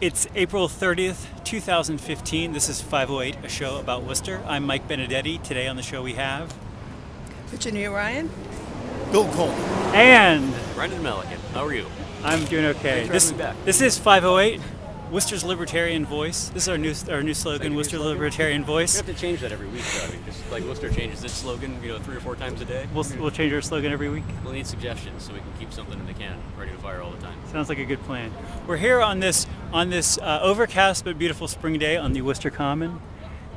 It's April 30th, 2015. This is 508, a show about Worcester. I'm Mike Benedetti. Today on the show we have... Virginia Ryan. Bill Coleman. And... Brendan Melican. How are you? I'm doing okay. This is 508, Worcester's Libertarian Voice. This is our new slogan, Worcester Libertarian Voice. We have to change that every week, though. I mean, just like Worcester changes its slogan, 3 or 4 times a day. We'll change our slogan every week. We'll need suggestions so we can keep something in the can, ready to fire all the time. Sounds like a good plan. We're here on this overcast but beautiful spring day on the Worcester Common,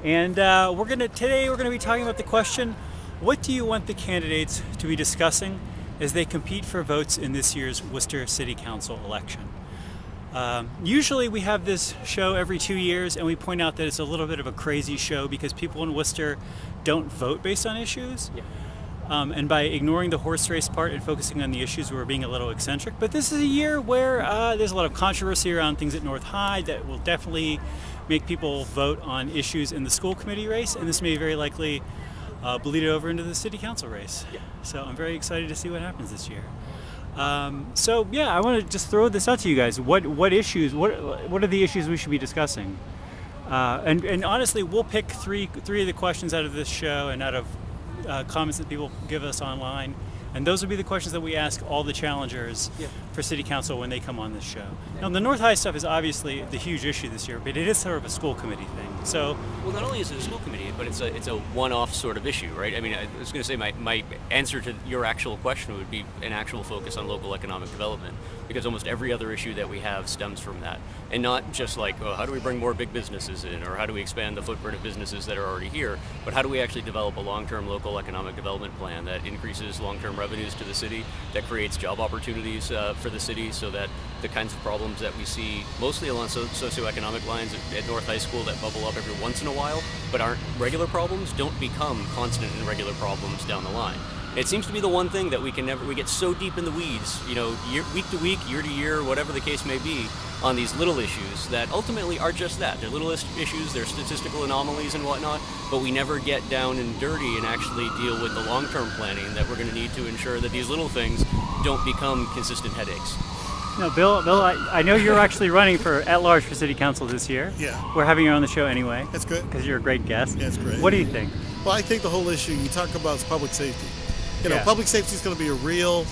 and today we're gonna be talking about the question: what do you want the candidates to be discussing as they compete for votes in this year's Worcester City Council election? Usually we have this show every 2 years, and we point out that it's a little bit of a crazy show because people in Worcester don't vote based on issues. Yeah. And by ignoring the horse race part and focusing on the issues, we're being a little eccentric. But this is a year where there's a lot of controversy around things at North High that will definitely make people vote on issues in the school committee race, and this may very likely bleed over into the city council race. Yeah. So I'm very excited to see what happens this year. I want to just throw this out to you guys. What are the issues we should be discussing? And honestly, we'll pick three of the questions out of this show and out of comments that people give us online, and those will be the questions that we ask all the challengers for city council when they come on this show. Now, the North High stuff is obviously the huge issue this year, but it is sort of a school committee thing. So, well, not only is it a school committee, but it's a one-off sort of issue, right? I mean, I was going to say my answer to your actual question would be an actual focus on local economic development, because almost every other issue that we have stems from that, and not just like, oh, how do we bring more big businesses in, or how do we expand the footprint of businesses that are already here, but how do we actually develop a long-term local economic development plan that increases long-term revenues to the city, that creates job opportunities for the city, so that the kinds of problems that we see mostly along socioeconomic lines at North High School that bubble up every once in a while but aren't regular problems don't become constant and regular problems down the line. It seems to be the one thing that we get so deep in the weeds, week to week, year to year, whatever the case may be, on these little issues that ultimately are just that. They're little issues, they're statistical anomalies and whatnot, but we never get down and dirty and actually deal with the long-term planning that we're going to need to ensure that these little things don't become consistent headaches. no, Bill, I know you're actually running for at-large for city council this year. Yeah. We're having you on the show anyway. That's good. Because you're a great guest. Yeah, it's great. What do you think? Well, I think the whole issue you talk about is public safety. Yeah. Public safety is going to be a real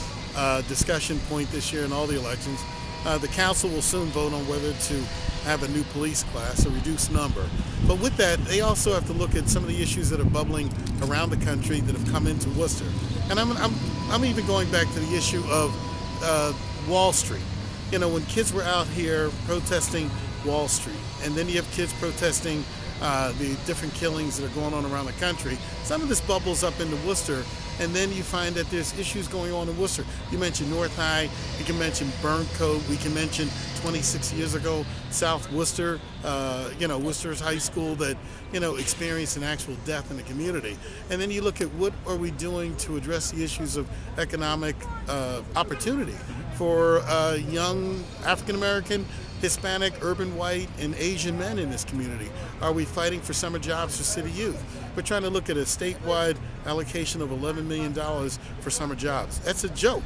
discussion point this year in all the elections. The council will soon vote on whether to have a new police class, a reduced number. But with that, they also have to look at some of the issues that are bubbling around the country that have come into Worcester. And I'm even going back to the issue of Wall Street. When kids were out here protesting Wall Street, and then you have kids protesting the different killings that are going on around the country, some of this bubbles up into Worcester, and then you find that there's issues going on in Worcester. You mentioned North High, you can mention Burncoat, we can mention 26 years ago, South Worcester, Worcester's high school that, experienced an actual death in the community. And then you look at what are we doing to address the issues of economic opportunity for young African-American, Hispanic, urban white, and Asian men in this community? Are we fighting for summer jobs for city youth? We're trying to look at a statewide allocation of $11 million for summer jobs. That's a joke.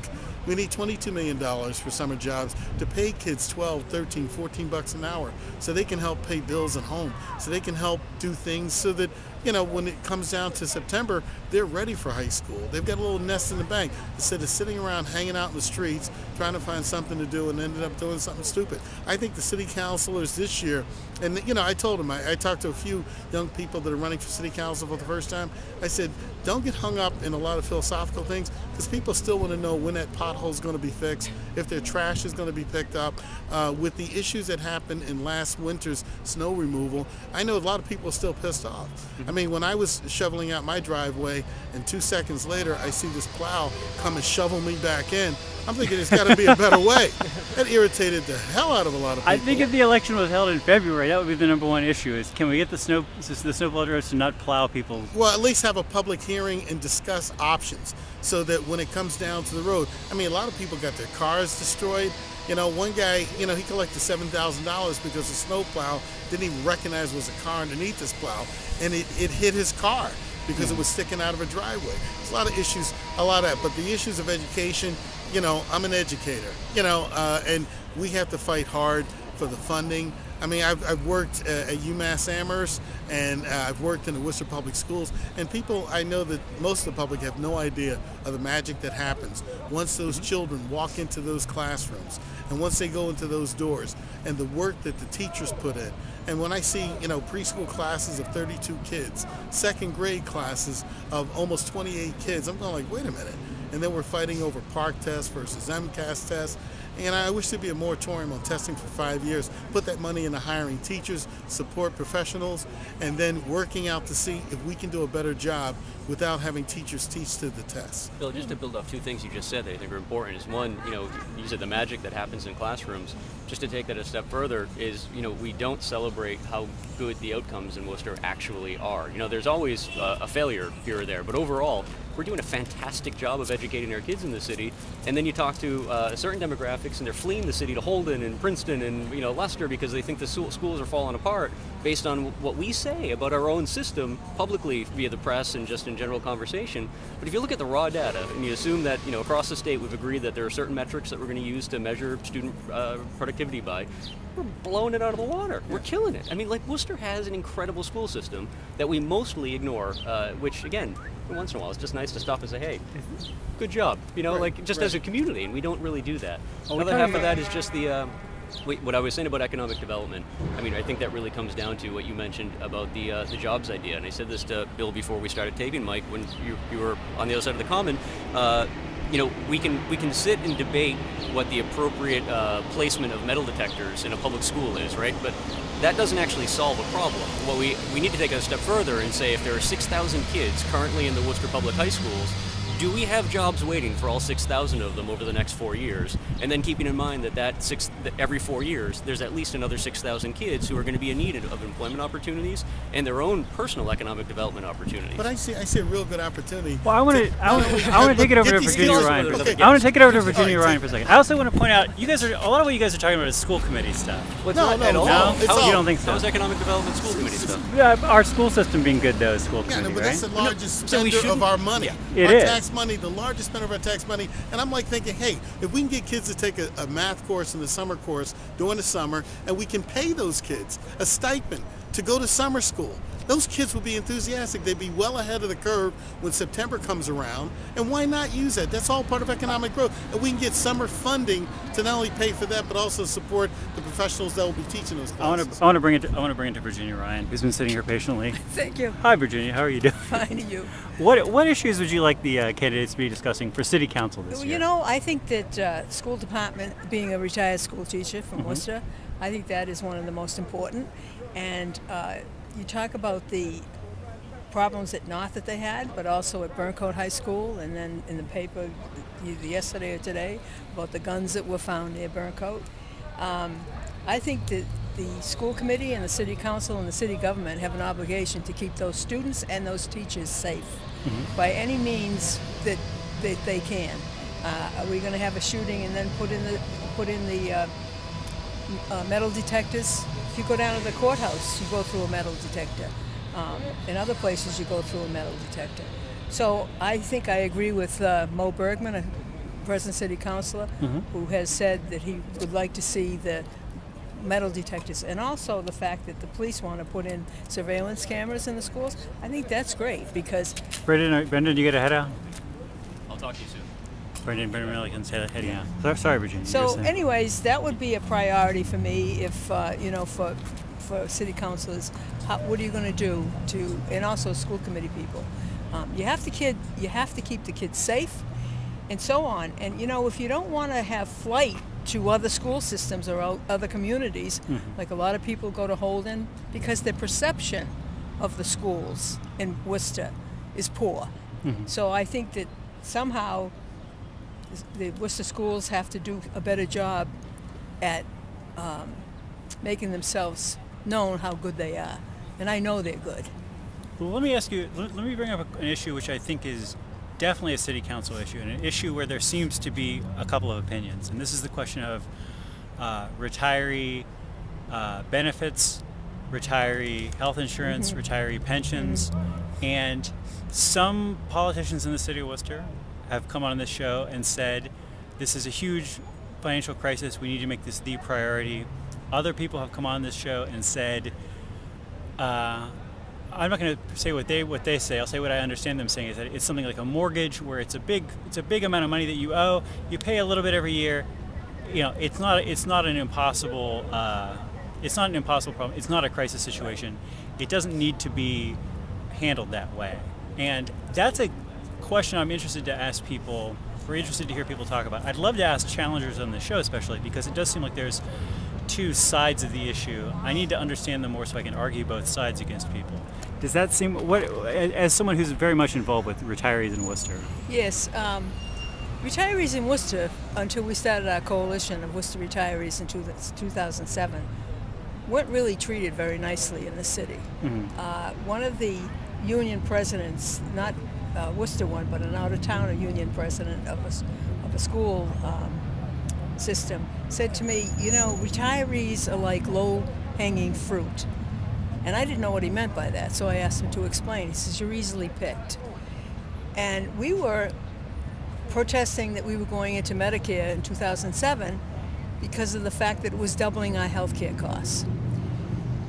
We need $22 million for summer jobs to pay kids $12, $13, $14 an hour so they can help pay bills at home, so they can help do things so that, when it comes down to September, they're ready for high school. They've got a little nest in the bank instead of sitting around hanging out in the streets trying to find something to do and ended up doing something stupid. I think the city councilors this year, and I told them, I talked to a few young people that are running for city council for the first time. I said, don't get hung up in a lot of philosophical things, because people still want to know when that pothole is going to be fixed, if their trash is going to be picked up. With the issues that happened in last winter's snow removal, I know a lot of people are still pissed off. I mean, when I was shoveling out my driveway and 2 seconds later I see this plow come and shovel me back in, I'm thinking there's got to be a better way. That irritated the hell out of a lot of people. I think if the election was held in February, that would be the number one issue: is can we get the snowplow drivers to not plow people? Well, at least have a public hearing and discuss options, so that when it comes down to the road, a lot of people got their cars destroyed. One guy, he collected $7,000 because the snowplow didn't even recognize it was a car underneath this plow, and it hit his car because it was sticking out of a driveway. There's a lot of issues, but the issues of education, I'm an educator, and we have to fight hard for the funding. I mean, I've worked at UMass Amherst, and I've worked in the Worcester Public Schools, and I know that most of the public have no idea of the magic that happens once those children walk into those classrooms, and once they go into those doors, and the work that the teachers put in. And when I see, preschool classes of 32 kids, second grade classes of almost 28 kids, I'm going like, wait a minute. And then we're fighting over PARCC tests versus MCAS tests. And I wish there'd be a moratorium on testing for 5 years, put that money into hiring teachers, support professionals, and then working out to see if we can do a better job without having teachers teach to the test. Bill, just to build off two things you just said that I think are important is one, you said the magic that happens in classrooms. Just to take that a step further is, we don't celebrate how good the outcomes in Worcester actually are. There's always a failure here or there, but overall, we're doing a fantastic job of educating our kids in the city. And then you talk to certain demographics, and they're fleeing the city to Holden and Princeton and Leicester because they think the schools are falling apart based on what we say about our own system publicly via the press and just in general conversation. But if you look at the raw data and you assume that across the state we've agreed that there are certain metrics that we're going to use to measure student productivity by, we're blowing it out of the water. We're killing it. I mean, Worcester has an incredible school system that we mostly ignore, which again, once in a while, it's just nice to stop and say, hey, good job, as a community, and we don't really do that. Another half of that is just what I was saying about economic development. I mean, I think that really comes down to what you mentioned about the jobs idea, and I said this to Bill before we started taping, Mike, when you were on the other side of the common. We can sit and debate what the appropriate placement of metal detectors in a public school is, right? But that doesn't actually solve a problem. What we need to take it a step further and say if there are 6,000 kids currently in the Worcester Public High Schools, do we have jobs waiting for all 6,000 of them over the next 4 years? And then keeping in mind that every 4 years, there's at least another 6,000 kids who are going to be in need of employment opportunities and their own personal economic development opportunities. But I see a real good opportunity. Well, I want to take it over to Virginia Ryan. I want to take it over to Virginia Ryan for a second. I also want to point out, a lot of what you guys are talking about is school committee stuff. No, at all. No? You don't think so? How's economic development school committee stuff? Yeah, our school system being good though is school Yeah, committee, but right? that's the largest So we spender of our money. It our is. Tax money, the largest spender of our tax money. And I'm like thinking, hey, if we can get kids to take a math course and a summer course during the summer, and we can pay those kids a stipend to go to summer school, those kids will be enthusiastic. They'd be well ahead of the curve when September comes around. And why not use that? That's all part of economic growth. And we can get summer funding to not only pay for that, but also support the professionals that will be teaching those classes. I want to bring it to Virginia Ryan, who's been sitting here patiently. Thank you. Hi, Virginia. How are you doing? Fine to you. What issues would you like the candidates to be discussing for City Council this year? I think that school department, being a retired school teacher from Worcester, I think that is one of the most important. And you talk about the problems at North that they had, but also at Burncoat High School, and then in the paper either yesterday or today about the guns that were found near Burncoat. I think that the school committee and the city council and the city government have an obligation to keep those students and those teachers safe by any means that they can. Are we going to have a shooting and then put in the metal detectors? If you go down to the courthouse, you go through a metal detector. In other places, you go through a metal detector. So I think I agree with Mo Bergman, a present city councilor, who has said that he would like to see the metal detectors, and also the fact that the police want to put in surveillance cameras in the schools. I think that's great because... Brendan, you get a head out? I'll talk to you soon. Brendan Melican's heading out. Sorry, Virginia. So anyways, that would be a priority for me if, for city councilors, what are you going to do to, and also school committee people. You have to keep the kids safe and so on. And, if you don't want to have flight to other school systems or other communities, like a lot of people go to Holden, because their perception of the schools in Worcester is poor. So I think that somehow the Worcester schools have to do a better job at making themselves known how good they are. And I know they're good. Well, let me ask you, let me bring up an issue which I think is definitely a city council issue, and an issue where there seems to be a couple of opinions. And this is the question of retiree benefits, retiree health insurance, retiree pensions. And some politicians in the city of Worcester have come on this show and said, this is a huge financial crisis. We need to make this the priority. other people have come on this show and said, I'm not going to say what they say. I'll say what I understand them saying is that it's something like a mortgage where it's a big amount of money that you owe. You pay a little bit every year. It's not an impossible problem. It's not a crisis situation. It doesn't need to be handled that way. And that's a question I'm interested to ask people. We're interested to hear people talk about. I'd love to ask challengers on the show, especially because it does seem like there's two sides of the issue. I need to understand them more so I can argue both sides against people. Does that seem, as someone who's very much involved with retirees in Worcester? Yes, retirees in Worcester, until we started our coalition of Worcester retirees in 2007, weren't really treated very nicely in the city. Mm-hmm. One of the union presidents, not Worcester one, but an out-of-towner union president of a school system, said to me, retirees are like low-hanging fruit. And I didn't know what he meant by that, so I asked him to explain. He says, you're easily picked. And we were protesting that we were going into Medicare in 2007 because of the fact that it was doubling our health care costs.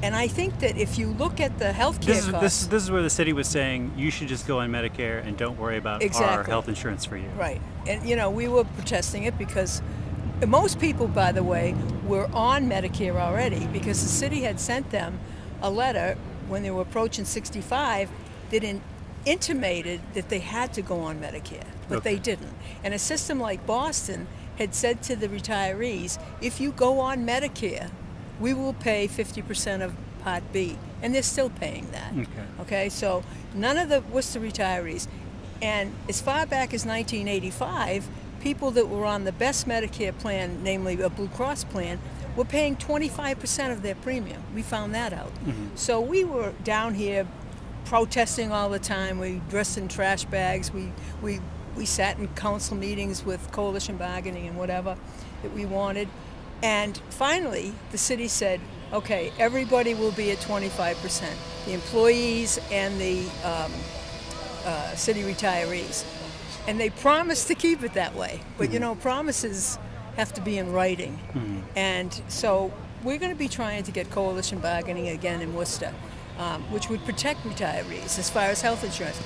And I think that if you look at the health care costs... This is where the city was saying, you should just go on Medicare and don't worry about our health insurance for you. Right. And, we were protesting it because most people, by the way, were on Medicare already because the city had sent them a letter when they were approaching 65 that intimated that they had to go on Medicare, but they didn't. And a system like Boston had said to the retirees, if you go on Medicare, we will pay 50% of Part B. And they're still paying that. Okay, so none of the Worcester retirees. And as far back as 1985, people that were on the best Medicare plan, namely a Blue Cross plan, were paying 25% of their premium. We found that out. Mm-hmm. So we were down here protesting all the time. We dressed in trash bags. We sat in council meetings with coalition bargaining and whatever that we wanted. And finally, the city said, okay, everybody will be at 25%, the employees and the city retirees. And they promised to keep it that way. But, promises have to be in writing. Mm-hmm. And so we're going to be trying to get coalition bargaining again in Worcester, which would protect retirees as far as health insurance.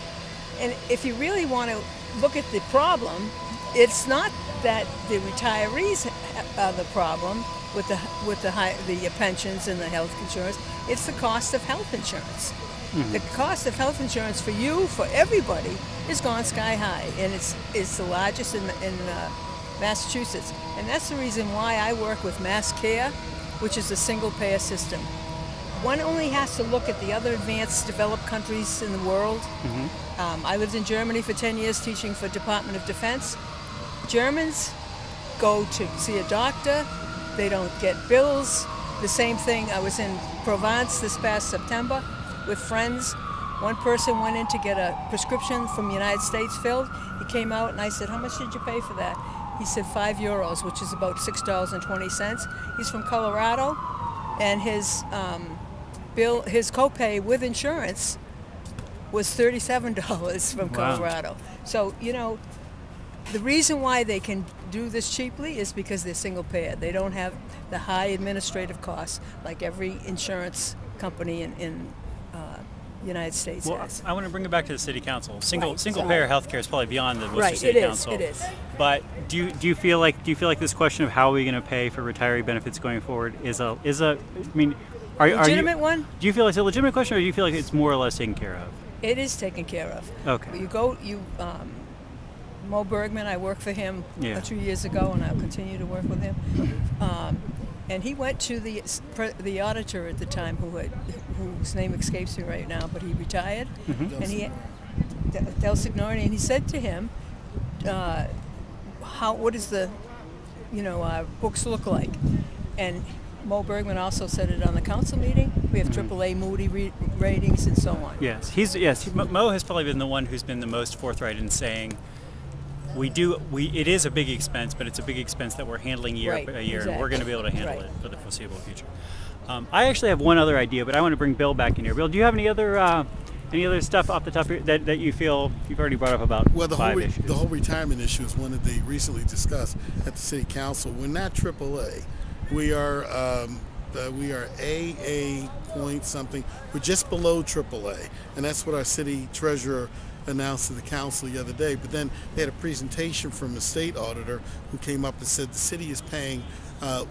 And if you really want to look at the problem, it's not that the retirees are the problem with the pensions and the health insurance. It's the cost of health insurance. Mm-hmm. The cost of health insurance for you, for everybody, has gone sky high, and it's the largest in Massachusetts. And that's the reason why I work with MassCare, which is a single-payer system. One only has to look at the other advanced developed countries in the world. Mm-hmm. I lived in Germany for 10 years teaching for Department of Defense. Germans go to see a doctor. They don't get bills. The same thing, I was in Provence this past September with friends. One person went in to get a prescription from the United States filled. He came out and I said, how much did you pay for that? He said €5, which is about $6.20. He's from Colorado, and his bill, his copay with insurance was $37 from Colorado. So, the reason why they can do this cheaply is because they're single payer. They don't have the high administrative costs like every insurance company in United States has. I want to bring it back to the city council. Single payer healthcare is probably beyond the Worcester City Council. It is. But do you feel like this question of how are we going to pay for retiree benefits going forward is a legitimate one? Do you feel like it's a legitimate question, or do you feel like it's more or less taken care of? It is taken care of. Okay. Mo Bergman, I worked for him 2 years ago, and I'll continue to work with him. And he went to the auditor at the time, whose name escapes me right now, but he retired. Mm-hmm. And Del Signori, and he said to him, what does the books look like? And Mo Bergman also said it on the council meeting. We have AAA Moody ratings and so on. Yes, Mo has probably been the one who's been the most forthright in saying, it is a big expense, but it's a big expense that we're handling year, exactly. And we're going to be able to handle it for the foreseeable future. I actually have one other idea, but I want to bring Bill back in here. Bill, do you have any other stuff off the top that you feel you've already brought up about issues? The whole retirement issue is one that they recently discussed at the city council. We're not AAA. We are We are AA point something. We're just below AAA, and that's what our city treasurer announced to the council the other day. But then they had a presentation from a state auditor who came up and said the city is paying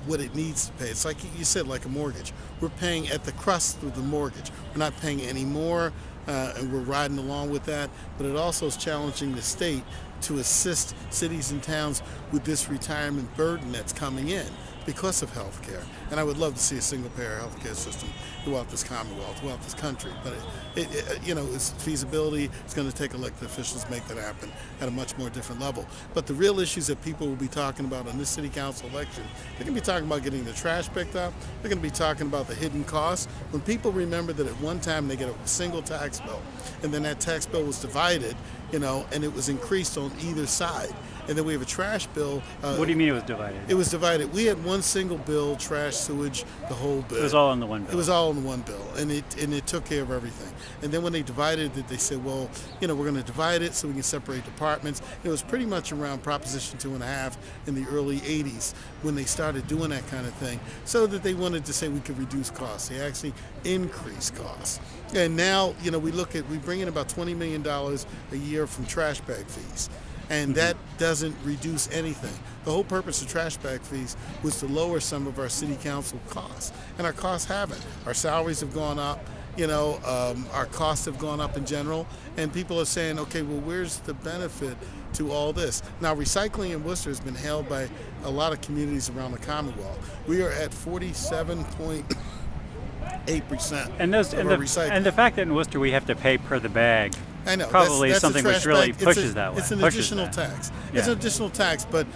what it needs to pay. It's like you said, like a mortgage. We're paying at the crust of the mortgage. We're not paying any more, and we're riding along with that. But it also is challenging the state to assist cities and towns with this retirement burden that's coming in because of health care. And I would love to see a single-payer health care system throughout this Commonwealth, throughout this country. But it's feasibility. It's going to take elected officials to make that happen at a much more different level. But the real issues that people will be talking about in this city council election, they're going to be talking about getting the trash picked up. They're going to be talking about the hidden costs. When people remember that at one time they get a single tax bill, and then that tax bill was divided, and it was increased on either side. And then we have a trash bill. What do you mean it was divided? It was divided. We had one single bill, trash, sewage, the whole bill. It was all in the one bill. It was all in one bill, and it took care of everything. And then when they divided it, they said, well, we're going to divide it so we can separate departments. It was pretty much around Proposition 2.5 in the early 80s when they started doing that kind of thing, so that they wanted to say we could reduce costs. They actually increased costs. And now, we bring in about $20 million a year from trash bag fees. And that doesn't reduce anything. The whole purpose of trash bag fees was to lower some of our city council costs. And our costs haven't. Our salaries have gone up. Our costs have gone up in general. And people are saying, okay, well, where's the benefit to all this? Now, recycling in Worcester has been hailed by a lot of communities around the Commonwealth. We are at 47.8%. And the fact that in Worcester we have to pay per the bag. I know. Probably that's something which really pushes that way. It's an additional tax. Yeah. It's an additional tax, but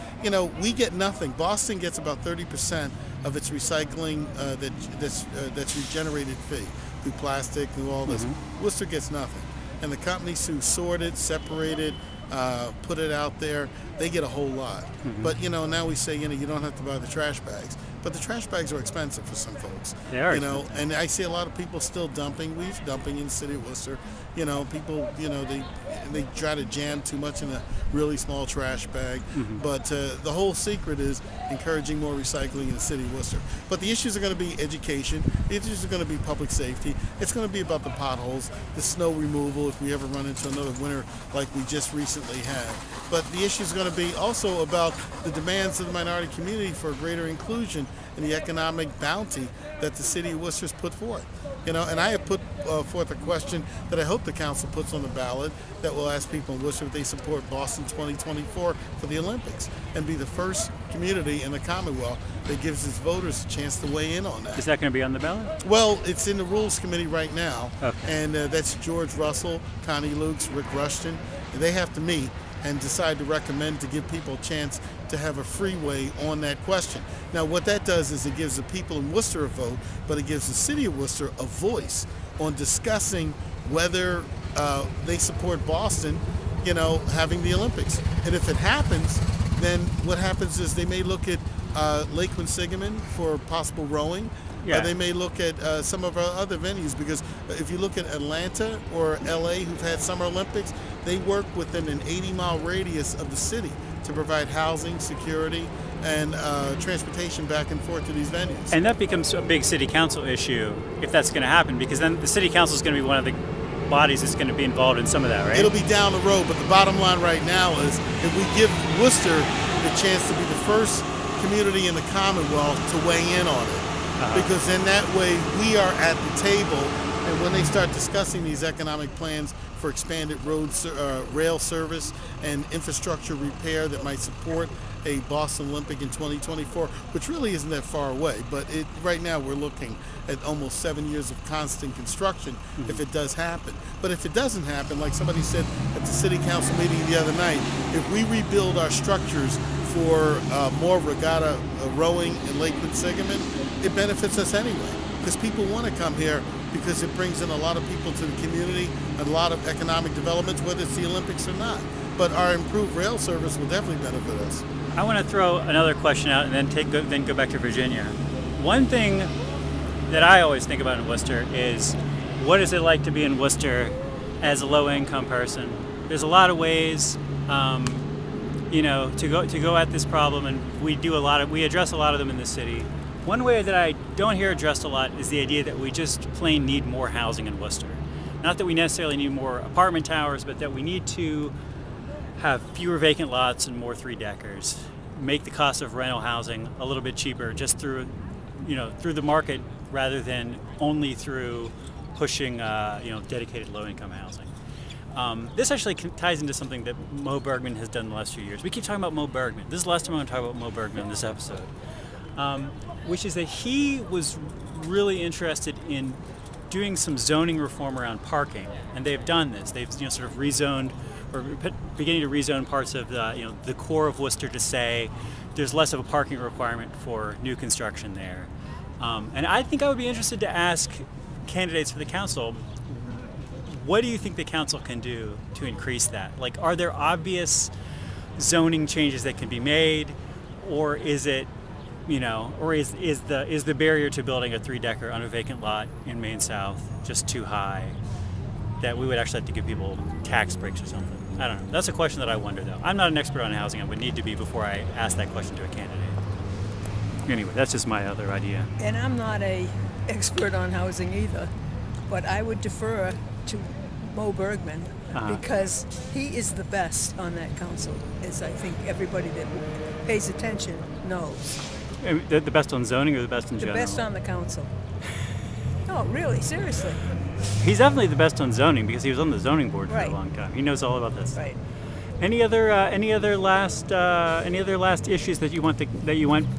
we get nothing. Boston gets about 30% of its recycling that's regenerated fee through plastic, through all this. Worcester gets nothing, and the companies who sort it, separate it, put it out there, they get a whole lot. But now we say you don't have to buy the trash bags. But the trash bags are expensive for some folks. They are. And I see a lot of people still dumping. We're dumping in the city of Worcester. People, they try to jam too much in a really small trash bag. But the whole secret is encouraging more recycling in the city of Worcester. But the issues are going to be education. The issues are going to be public safety. It's going to be about the potholes, the snow removal if we ever run into another winter like we just recently had. But the issue is going to be also about the demands of the minority community for greater inclusion and the economic bounty that the city of Worcester has put forth. And I have put forth a question that I hope the council puts on the ballot that will ask people in Worcester if they support Boston 2024 for the Olympics and be the first community in the Commonwealth that gives its voters a chance to weigh in on that. Is that going to be on the ballot? Well, it's in the Rules Committee right now, okay. And that's George Russell, Connie Lukes, Rick Rushton. They have to meet and decide to recommend to give people a chance to have a freeway on that question. Now, what that does is it gives the people in Worcester a vote, but it gives the city of Worcester a voice on discussing whether they support Boston, having the Olympics. And if it happens, then what happens is they may look at Lake Quinsigamon for possible rowing. Yeah. They may look at some of our other venues, because if you look at Atlanta or LA, who've had Summer Olympics, they work within an 80-mile radius of the city to provide housing, security, and transportation back and forth to these venues. And that becomes a big city council issue if that's going to happen, because then the city council is going to be one of the bodies that's going to be involved in some of that, right? It'll be down the road, but the bottom line right now is if we give Worcester the chance to be the first community in the Commonwealth to weigh in on it, because in that way we are at the table, and when they start discussing these economic plans for expanded rail service and infrastructure repair that might support a Boston Olympic in 2024, which really isn't that far away, but right now we're looking at almost 7 years of constant construction if it does happen. But if it doesn't happen, like somebody said at the city council meeting the other night, if we rebuild our structures for more regatta rowing in Lake Quinsigamon, it benefits us anyway, because people want to come here because it brings in a lot of people to the community and a lot of economic developments, whether it's the Olympics or not. But our improved rail service will definitely benefit us. I want to throw another question out and then go back to Virginia. One thing that I always think about in Worcester is, what is it like to be in Worcester as a low-income person? There's a lot of ways, to go at this problem, and we address a lot of them in the city. One way that I don't hear addressed a lot is the idea that we just plain need more housing in Worcester. Not that we necessarily need more apartment towers, but that we need to have fewer vacant lots and more three-deckers. Make the cost of rental housing a little bit cheaper just through the market rather than only through pushing dedicated low-income housing. This actually ties into something that Mo Bergman has done the last few years. We keep talking about Mo Bergman. This is the last time I'm going to talk about Mo Bergman in this episode, which is that he was really interested in doing some zoning reform around parking, and they've done this. They've sort of rezoned, or beginning to rezone parts of the core of Worcester to say there's less of a parking requirement for new construction there. And I think I would be interested to ask candidates for the council, what do you think the council can do to increase that? Like, are there obvious zoning changes that can be made, or is it, is the barrier to building a three-decker on a vacant lot in Main South just too high that we would actually have to give people tax breaks or something? I don't know. That's a question that I wonder, though. I'm not an expert on housing. I would need to be before I ask that question to a candidate. Anyway, that's just my other idea. And I'm not a expert on housing either, but I would defer to Mo Bergman because he is the best on that council, as I think everybody that pays attention knows. The best on zoning or the best in general? The best on the council. No, really, seriously. He's definitely the best on zoning because he was on the zoning board for Right. a long time. He knows all about this. Right. Any other last issues that you want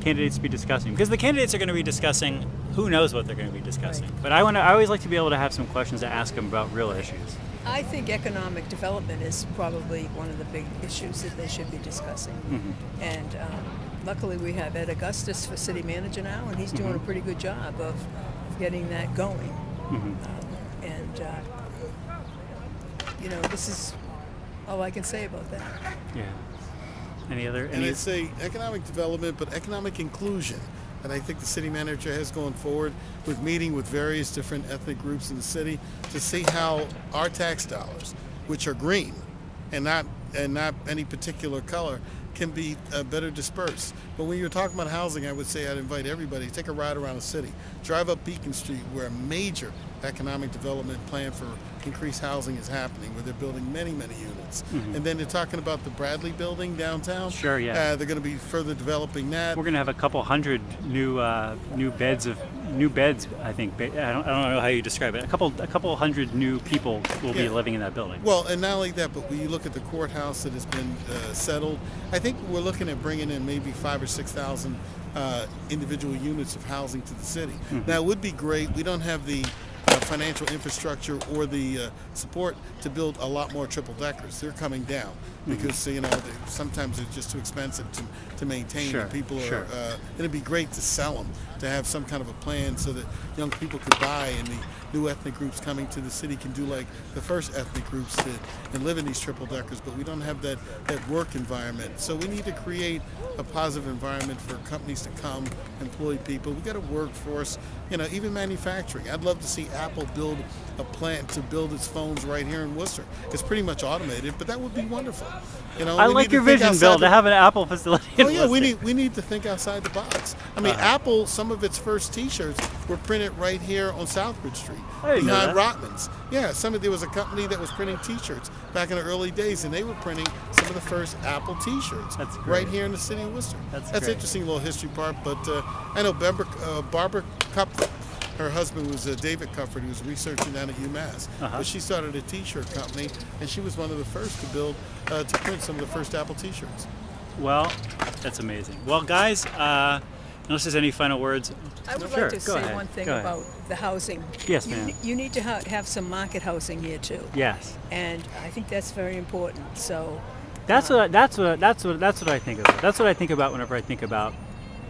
candidates to be discussing? Because the candidates are going to be discussing, who knows what they're going to be discussing. Right. But I always like to be able to have some questions to ask them about real issues. I think economic development is probably one of the big issues that they should be discussing. Mm-hmm. And luckily we have Ed Augustus for city manager now, and he's doing a pretty good job of getting that going. Mm-hmm. This is all I can say about that. Yeah. And I'd say economic development, but economic inclusion. And I think the city manager has gone forward with meeting with various different ethnic groups in the city to see how our tax dollars, which are green and not any particular color, can be better dispersed. But when you're talking about housing, I would say I'd invite everybody to take a ride around the city. Drive up Beacon Street, where a major economic development plan for increased housing is happening, where they're building many, many units. Mm-hmm. And then they're talking about the Bradley building downtown. Sure, yeah. They're going to be further developing that. We're going to have a couple hundred new beds. I think. I don't know how you describe it. A couple hundred new people will be living in that building. Well, and not only that, but when you look at the courthouse that has been settled, I think we're looking at bringing in maybe 5,000 or 6,000 individual units of housing to the city. Mm-hmm. Now, it would be great. We don't have the financial infrastructure or the support to build a lot more triple deckers. They're coming down because sometimes they're just too expensive to maintain. Sure, and people are. sure. It'd be great to sell them, to have some kind of a plan so that young people could buy, and the new ethnic groups coming to the city can do like the first ethnic groups did and live in these triple deckers. But we don't have that work environment, so we need to create a positive environment for companies to come, employ people. We got a workforce, even manufacturing. I'd love to see Apple build a plant to build its phones right here in Worcester. It's pretty much automated, but that would be wonderful. I like your vision, Bill, to have an Apple facility. Oh yeah, we need to think outside the box. I mean, Apple, some of its first T-shirts were printed right here on Southbridge Street behind Rotman's. Yeah, there was a company that was printing T-shirts back in the early days, and they were printing some of the first Apple T-shirts right here in the city of Worcester. That's an interesting little history part. But I know Barbara Cup. Her husband was David Cufford, who was researching down at UMass. But she started a T-shirt company, and she was one of the first to print some of the first Apple T-shirts. Well, that's amazing. Well, guys, unless there's any final words. I would like to say one thing about the housing. Yes, ma'am. You need to have some market housing here too. Yes. And I think that's very important. So. That's what I think about. That's what I think about whenever I think about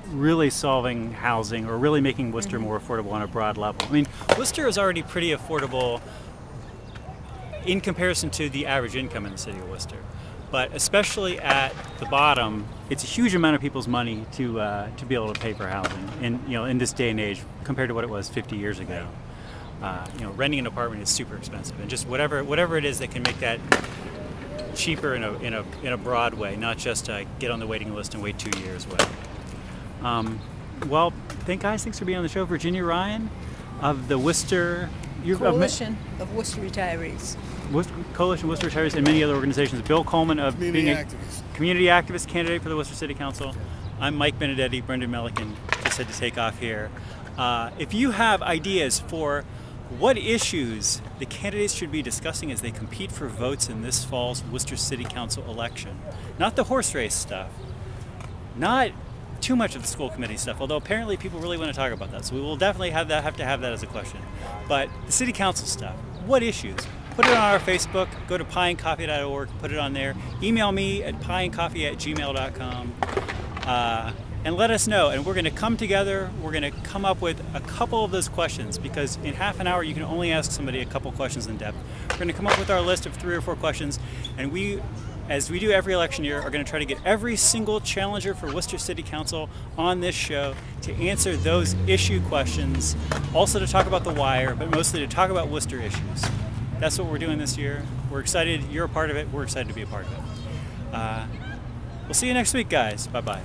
really solving housing or really making Worcester more affordable on a broad level. I mean, Worcester is already pretty affordable in comparison to the average income in the city of Worcester. But especially at the bottom, it's a huge amount of people's money to be able to pay for housing in this day and age compared to what it was 50 years ago. Renting an apartment is super expensive, and just whatever it is that can make that cheaper in a broad way, not just get on the waiting list and wait 2 years. Well, thanks for being on the show. Virginia Ryan of the Worcester Coalition of Worcester Retirees. Coalition of Worcester Retirees and many other organizations. Bill Coleman of Community being a activist. community activist candidate for the Worcester City Council. I'm Mike Benedetti. Brendan Melican just had to take off here. If you have ideas for what issues the candidates should be discussing as they compete for votes in this fall's Worcester City Council election, not the horse race stuff, not too much of the school committee stuff, although apparently people really want to talk about that, so we will definitely have to have that as a question. But the city council stuff, what issues? Put it on our Facebook, go to pieandcoffee.org, put it on there, email me at pieandcoffee@gmail.com, and let us know. And we're going to come together, we're going to come up with a couple of those questions, because in half an hour you can only ask somebody a couple questions in depth. We're going to come up with our list of 3 or 4 questions, and we, as we do every election year, are going to try to get every single challenger for Worcester City Council on this show to answer those issue questions, also to talk about the wire, but mostly to talk about Worcester issues. That's what we're doing this year. We're excited. You're a part of it. We're excited to be a part of it. We'll see you next week, guys. Bye-bye.